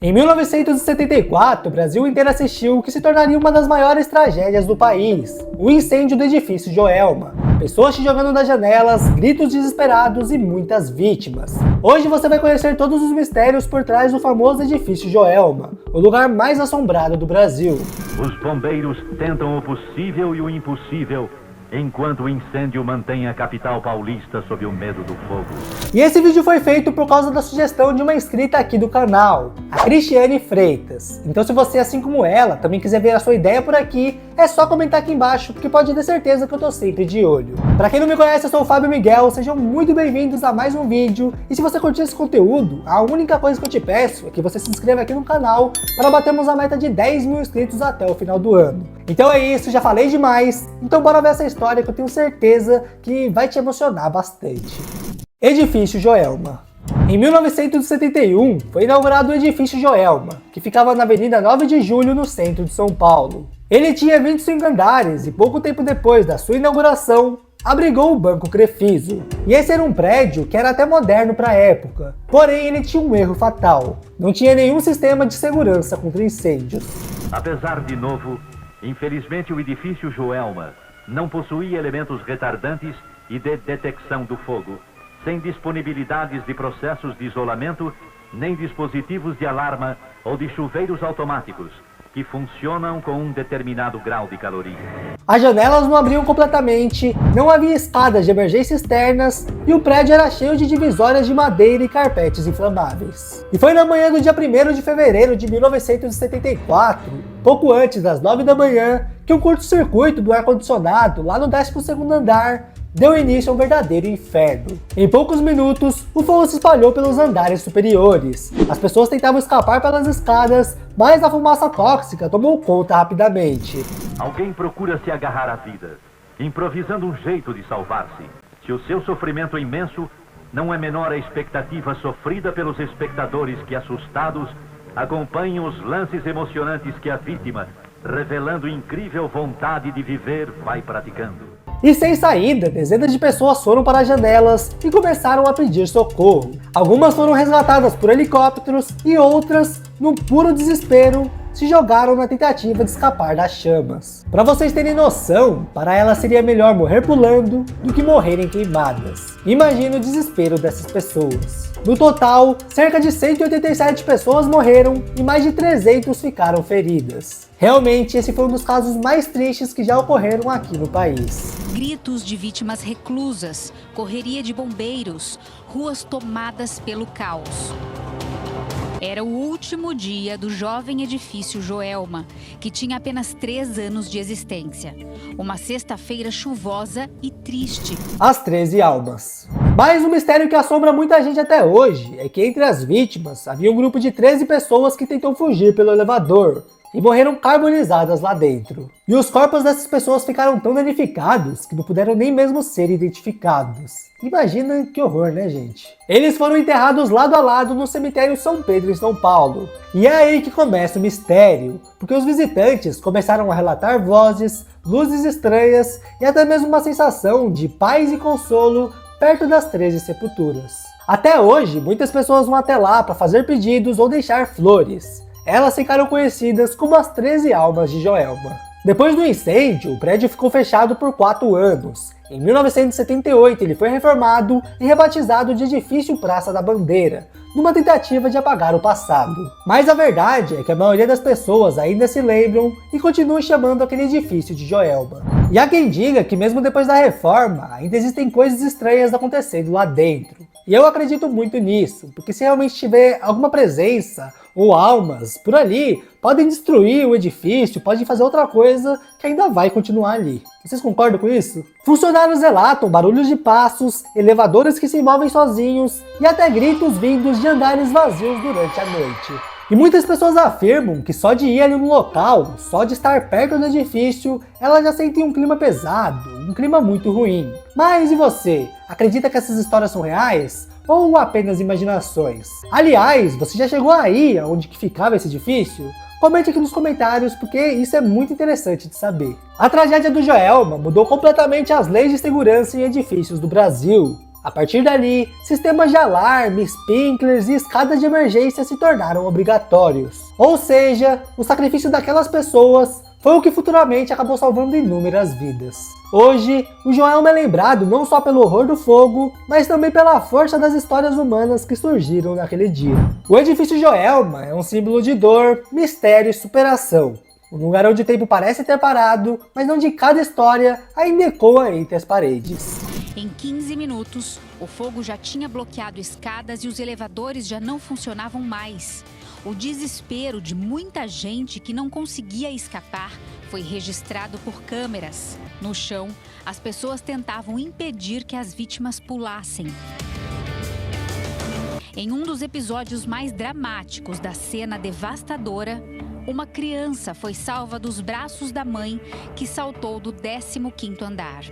Em 1974, o Brasil inteiro assistiu o que se tornaria uma das maiores tragédias do país, o incêndio do edifício Joelma. Pessoas se jogando das janelas, gritos desesperados e muitas vítimas. Hoje você vai conhecer todos os mistérios por trás do famoso edifício Joelma, o lugar mais assombrado do Brasil. Os bombeiros tentam o possível e o impossível, enquanto o incêndio mantém a capital paulista sob o medo do fogo. E esse vídeo foi feito por causa da sugestão de uma inscrita aqui do canal, a Cristiane Freitas. Então se você, assim como ela, também quiser ver a sua ideia por aqui, é só comentar aqui embaixo, porque pode ter certeza que eu tô sempre de olho. Pra quem não me conhece, eu sou o Fábio Miguel, sejam muito bem-vindos a mais um vídeo. E se você curtiu esse conteúdo, a única coisa que eu te peço é que você se inscreva aqui no canal para batermos a meta de 10 mil inscritos até o final do ano. Então é isso, já falei demais, então bora ver essa história que eu tenho certeza que vai te emocionar bastante. Edifício Joelma. Em 1971, foi inaugurado o Edifício Joelma, que ficava na Avenida 9 de Julho, no centro de São Paulo. Ele tinha 25 andares e pouco tempo depois da sua inauguração, abrigou o Banco Crefiso. E esse era um prédio que era até moderno para a época, porém ele tinha um erro fatal. Não tinha nenhum sistema de segurança contra incêndios. Apesar de novo, infelizmente o edifício Joelma não possuía elementos retardantes e de detecção do fogo, sem disponibilidades de processos de isolamento, nem dispositivos de alarma ou de chuveiros automáticos, que funcionam com um determinado grau de caloria. As janelas não abriam completamente, não havia escadas de emergência externas e o prédio era cheio de divisórias de madeira e carpetes inflamáveis. E foi na manhã do dia 1º de fevereiro de 1974, pouco antes das 9 da manhã, que um curto-circuito do ar-condicionado lá no 12º andar deu início a um verdadeiro inferno. Em poucos minutos, o fogo se espalhou pelos andares superiores. As pessoas tentavam escapar pelas escadas, mas a fumaça tóxica tomou conta rapidamente. Alguém procura se agarrar à vida, improvisando um jeito de salvar-se. Se o seu sofrimento é imenso, não é menor a expectativa sofrida pelos espectadores que, assustados, acompanham os lances emocionantes que a vítima, revelando incrível vontade de viver, vai praticando. E sem saída, dezenas de pessoas foram para as janelas e começaram a pedir socorro. Algumas foram resgatadas por helicópteros e outras, num puro desespero, se jogaram na tentativa de escapar das chamas. Para vocês terem noção, para elas seria melhor morrer pulando do que morrerem queimadas. Imagina o desespero dessas pessoas. No total, cerca de 187 pessoas morreram e mais de 300 ficaram feridas. Realmente, esse foi um dos casos mais tristes que já ocorreram aqui no país. Gritos de vítimas reclusas, correria de bombeiros, ruas tomadas pelo caos. Era o último dia do jovem edifício Joelma, que tinha apenas 3 anos de existência. Uma sexta-feira chuvosa e triste. As 13 almas. Mas um mistério que assombra muita gente até hoje é que entre as vítimas havia um grupo de 13 pessoas que tentou fugir pelo elevador e morreram carbonizadas lá dentro. E os corpos dessas pessoas ficaram tão danificados que não puderam nem mesmo ser identificados. Imagina que horror, né, gente? Eles foram enterrados lado a lado no cemitério São Pedro, em São Paulo. E é aí que começa o mistério, porque os visitantes começaram a relatar vozes, luzes estranhas e até mesmo uma sensação de paz e consolo perto das 13 sepulturas. Até hoje, muitas pessoas vão até lá para fazer pedidos ou deixar flores. Elas ficaram conhecidas como as 13 almas de Joelma. Depois do incêndio, o prédio ficou fechado por 4 anos. Em 1978, ele foi reformado e rebatizado de Edifício Praça da Bandeira, numa tentativa de apagar o passado. Mas a verdade é que a maioria das pessoas ainda se lembram e continuam chamando aquele edifício de Joelma. E há quem diga que mesmo depois da reforma, ainda existem coisas estranhas acontecendo lá dentro. E eu acredito muito nisso, porque se realmente tiver alguma presença ou almas por ali, podem destruir o edifício, podem fazer outra coisa que ainda vai continuar ali. Vocês concordam com isso? Funcionários relatam barulhos de passos, elevadores que se movem sozinhos e até gritos vindos de andares vazios durante a noite. E muitas pessoas afirmam que só de ir ali no local, só de estar perto do edifício, elas já sentem um clima pesado, um clima muito ruim. Mas e você? Acredita que essas histórias são reais? Ou apenas imaginações? Aliás, você já chegou aí onde que ficava esse edifício? Comente aqui nos comentários, porque isso é muito interessante de saber. A tragédia do Joelma mudou completamente as leis de segurança em edifícios do Brasil. A partir dali, sistemas de alarme, sprinklers e escadas de emergência se tornaram obrigatórios. Ou seja, o sacrifício daquelas pessoas foi o que futuramente acabou salvando inúmeras vidas. Hoje, o Joelma é lembrado não só pelo horror do fogo, mas também pela força das histórias humanas que surgiram naquele dia. O edifício Joelma é um símbolo de dor, mistério e superação. Um lugar onde o tempo parece ter parado, mas onde cada história ainda ecoa entre as paredes. Em 15 minutos, o fogo já tinha bloqueado escadas e os elevadores já não funcionavam mais. O desespero de muita gente que não conseguia escapar foi registrado por câmeras. No chão, as pessoas tentavam impedir que as vítimas pulassem. Em um dos episódios mais dramáticos da cena devastadora, uma criança foi salva dos braços da mãe que saltou do 15º andar.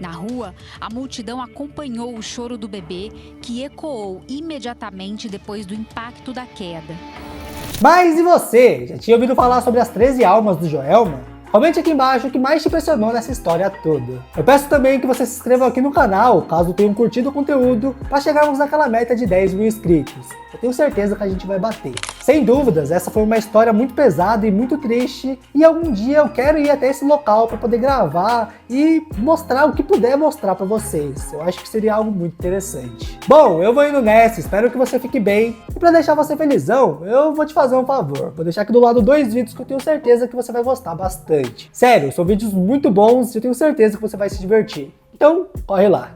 Na rua, a multidão acompanhou o choro do bebê, que ecoou imediatamente depois do impacto da queda. Mas e você? Já tinha ouvido falar sobre as 13 almas do Joelma? Comente aqui embaixo o que mais te impressionou nessa história toda. Eu peço também que você se inscreva aqui no canal, caso tenham curtido o conteúdo, para chegarmos naquela meta de 10 mil inscritos. Eu tenho certeza que a gente vai bater. Sem dúvidas, essa foi uma história muito pesada e muito triste, e algum dia eu quero ir até esse local para poder gravar e mostrar o que puder mostrar para vocês. Eu acho que seria algo muito interessante. Bom, eu vou indo nessa, espero que você fique bem. E para deixar você felizão, eu vou te fazer um favor. Vou deixar aqui do lado 2 vídeos que eu tenho certeza que você vai gostar bastante. Sério, são vídeos muito bons e eu tenho certeza que você vai se divertir. Então, corre lá.